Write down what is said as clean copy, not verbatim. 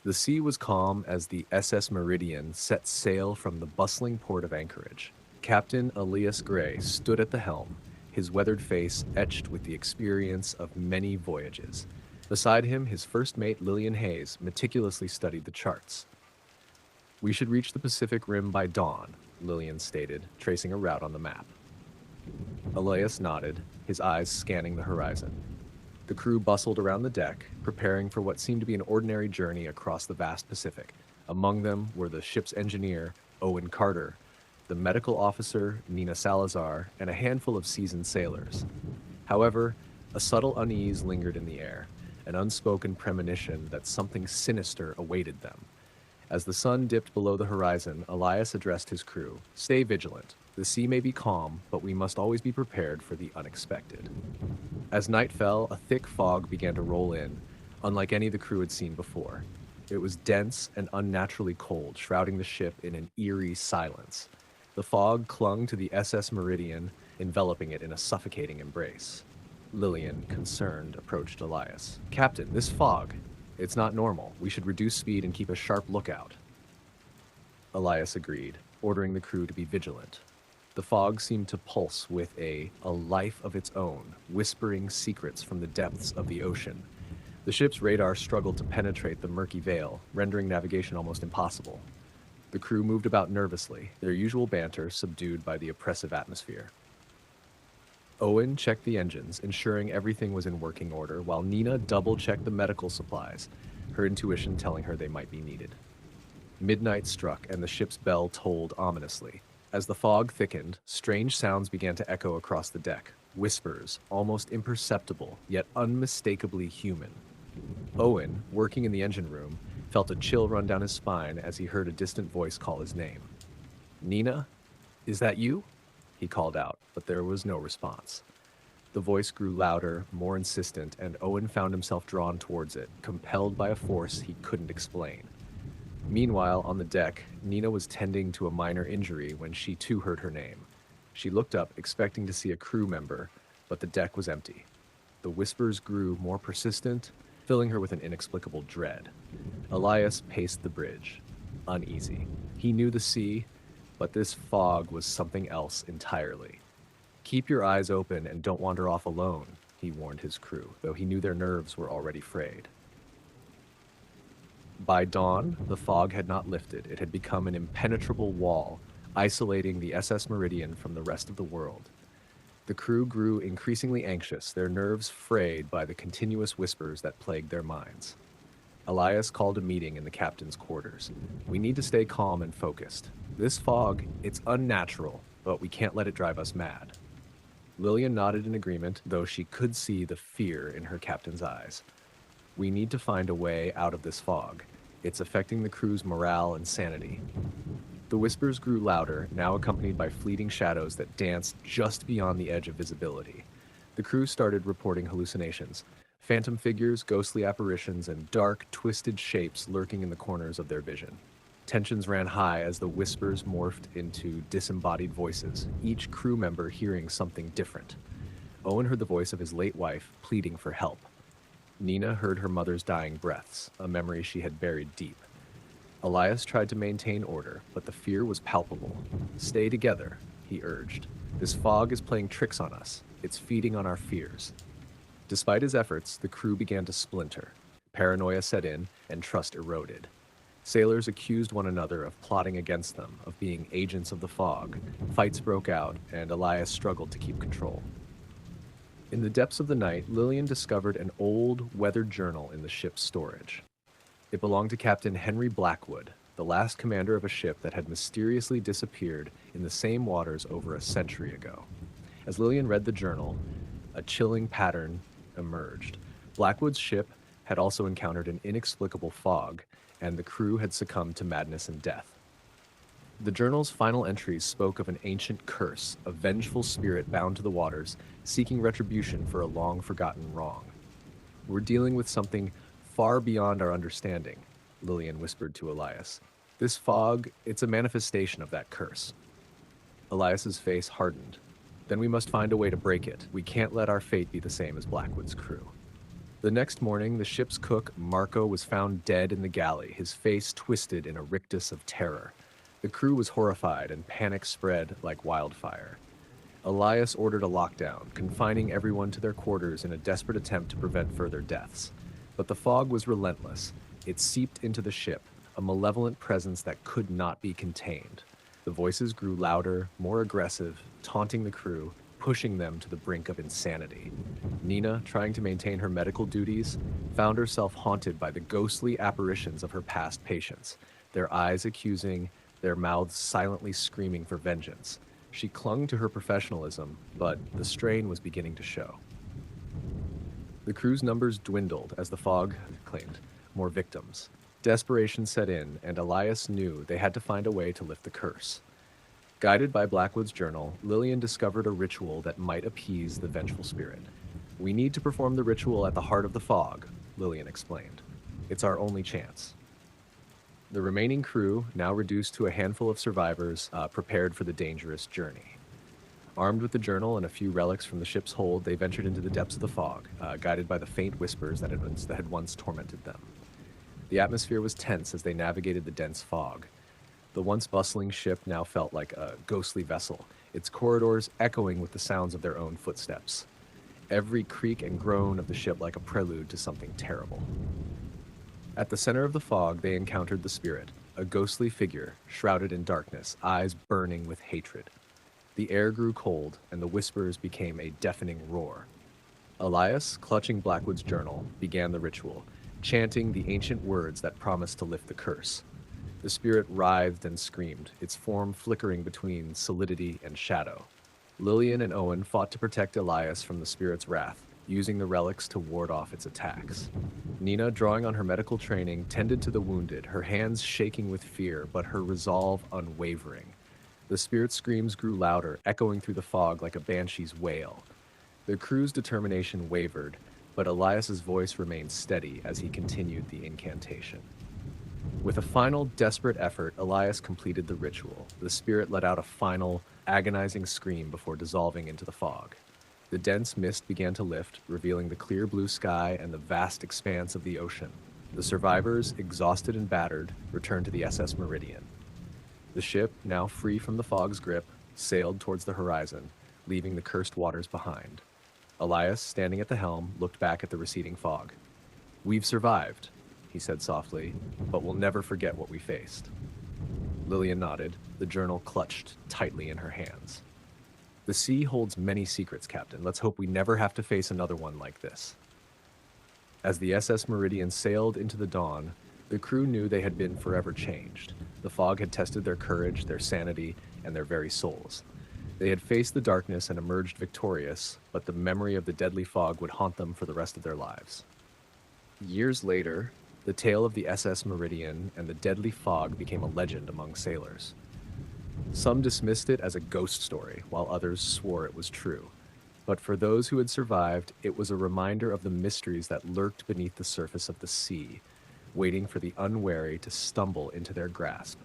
The sea was calm as the SS Meridian set sail from the bustling port of Anchorage. Captain Elias Grey stood at the helm, his weathered face etched with the experience of many voyages. Beside him, his first mate Lillian Hayes meticulously studied the charts. "We should reach the Pacific Rim by dawn," Lillian stated, tracing a route on the map. Elias nodded, his eyes scanning the horizon. The crew bustled around the deck, preparing for what seemed to be an ordinary journey across the vast Pacific. Among them were the ship's engineer, Owen Carter, the medical officer, Nina Salazar, and a handful of seasoned sailors. However, a subtle unease lingered in the air, an unspoken premonition that something sinister awaited them. As the sun dipped below the horizon, Elias addressed his crew. "Stay vigilant. The sea may be calm, but we must always be prepared for the unexpected." As night fell, a thick fog began to roll in, unlike any the crew had seen before. It was dense and unnaturally cold, shrouding the ship in an eerie silence. The fog clung to the SS Meridian, enveloping it in a suffocating embrace. Lillian, concerned, approached Elias. "Captain, this fog. It's not normal. We should reduce speed and keep a sharp lookout." Elias agreed, ordering the crew to be vigilant. The fog seemed to pulse with a life of its own, whispering secrets from the depths of the ocean. The ship's radar struggled to penetrate the murky veil, rendering navigation almost impossible. The crew moved about nervously, their usual banter subdued by the oppressive atmosphere. Owen checked the engines, ensuring everything was in working order, while Nina double-checked the medical supplies, her intuition telling her they might be needed. Midnight struck, and the ship's bell tolled ominously. As the fog thickened, strange sounds began to echo across the deck, whispers, almost imperceptible, yet unmistakably human. Owen, working in the engine room, felt a chill run down his spine as he heard a distant voice call his name. "Nina? Is that you?" he called out, but there was no response. The voice grew louder, more insistent, and Owen found himself drawn towards it, compelled by a force he couldn't explain. Meanwhile, on the deck, Nina was tending to a minor injury when she too heard her name. She looked up, expecting to see a crew member, but the deck was empty. The whispers grew more persistent, filling her with an inexplicable dread. Elias paced the bridge, uneasy. He knew the sea, but this fog was something else entirely. "Keep your eyes open and don't wander off alone," he warned his crew, though he knew their nerves were already frayed. By dawn, the fog had not lifted. It had become an impenetrable wall, isolating the SS Meridian from the rest of the world. The crew grew increasingly anxious, their nerves frayed by the continuous whispers that plagued their minds. Elias called a meeting in the captain's quarters. "We need to stay calm and focused. This fog, it's unnatural, but we can't let it drive us mad." Lillian nodded in agreement, though she could see the fear in her captain's eyes. "We need to find a way out of this fog. It's affecting the crew's morale and sanity." The whispers grew louder, now accompanied by fleeting shadows that danced just beyond the edge of visibility. The crew started reporting hallucinations, phantom figures, ghostly apparitions, and dark, twisted shapes lurking in the corners of their vision. Tensions ran high as the whispers morphed into disembodied voices, each crew member hearing something different. Owen heard the voice of his late wife pleading for help. Nina heard her mother's dying breaths, a memory she had buried deep. Elias tried to maintain order, but the fear was palpable. "Stay together," he urged. "This fog is playing tricks on us. It's feeding on our fears." Despite his efforts, the crew began to splinter. Paranoia set in, and trust eroded. Sailors accused one another of plotting against them, of being agents of the fog. Fights broke out, and Elias struggled to keep control. In the depths of the night, Lillian discovered an old, weathered journal in the ship's storage. It belonged to Captain Henry Blackwood, the last commander of a ship that had mysteriously disappeared in the same waters over a century ago. As Lillian read the journal, a chilling pattern emerged. Blackwood's ship had also encountered an inexplicable fog, and the crew had succumbed to madness and death. The journal's final entries spoke of an ancient curse, a vengeful spirit bound to the waters, seeking retribution for a long-forgotten wrong. "We're dealing with something far beyond our understanding," Lillian whispered to Elias. "This fog, it's a manifestation of that curse." Elias's face hardened. "Then we must find a way to break it. We can't let our fate be the same as Blackwood's crew." The next morning, the ship's cook, Marco, was found dead in the galley, his face twisted in a rictus of terror. The crew was horrified, and panic spread like wildfire. Elias ordered a lockdown, confining everyone to their quarters in a desperate attempt to prevent further deaths. But the fog was relentless. It seeped into the ship, a malevolent presence that could not be contained. The voices grew louder, more aggressive, taunting the crew, pushing them to the brink of insanity. Nina, trying to maintain her medical duties, found herself haunted by the ghostly apparitions of her past patients, their eyes accusing, their mouths silently screaming for vengeance. She clung to her professionalism, but the strain was beginning to show. The crew's numbers dwindled as the fog claimed more victims. Desperation set in, and Elias knew they had to find a way to lift the curse. Guided by Blackwood's journal, Lillian discovered a ritual that might appease the vengeful spirit. "We need to perform the ritual at the heart of the fog," Lillian explained. "It's our only chance." The remaining crew, now reduced to a handful of survivors, prepared for the dangerous journey. Armed with the journal and a few relics from the ship's hold, they ventured into the depths of the fog, guided by the faint whispers that had once tormented them. The atmosphere was tense as they navigated the dense fog. The once bustling ship now felt like a ghostly vessel, its corridors echoing with the sounds of their own footsteps. Every creak and groan of the ship like a prelude to something terrible. At the center of the fog, they encountered the spirit, a ghostly figure, shrouded in darkness, eyes burning with hatred. The air grew cold, and the whispers became a deafening roar. Elias, clutching Blackwood's journal, began the ritual, chanting the ancient words that promised to lift the curse. The spirit writhed and screamed, its form flickering between solidity and shadow. Lillian and Owen fought to protect Elias from the spirit's wrath, using the relics to ward off its attacks. Nina, drawing on her medical training, tended to the wounded, her hands shaking with fear, but her resolve unwavering. The spirit's screams grew louder, echoing through the fog like a banshee's wail. The crew's determination wavered, but Elias's voice remained steady as he continued the incantation. With a final, desperate effort, Elias completed the ritual. The spirit let out a final, agonizing scream before dissolving into the fog. The dense mist began to lift, revealing the clear blue sky and the vast expanse of the ocean. The survivors, exhausted and battered, returned to the SS Meridian. The ship, now free from the fog's grip, sailed towards the horizon, leaving the cursed waters behind. Elias, standing at the helm, looked back at the receding fog. "We've survived," he said softly, "but we'll never forget what we faced." Lillian nodded, the journal clutched tightly in her hands. "The sea holds many secrets, Captain. Let's hope we never have to face another one like this." As the SS Meridian sailed into the dawn, the crew knew they had been forever changed. The fog had tested their courage, their sanity, and their very souls. They had faced the darkness and emerged victorious, but the memory of the deadly fog would haunt them for the rest of their lives. Years later, the tale of the SS Meridian and the deadly fog became a legend among sailors. Some dismissed it as a ghost story, while others swore it was true. But for those who had survived, it was a reminder of the mysteries that lurked beneath the surface of the sea, waiting for the unwary to stumble into their grasp.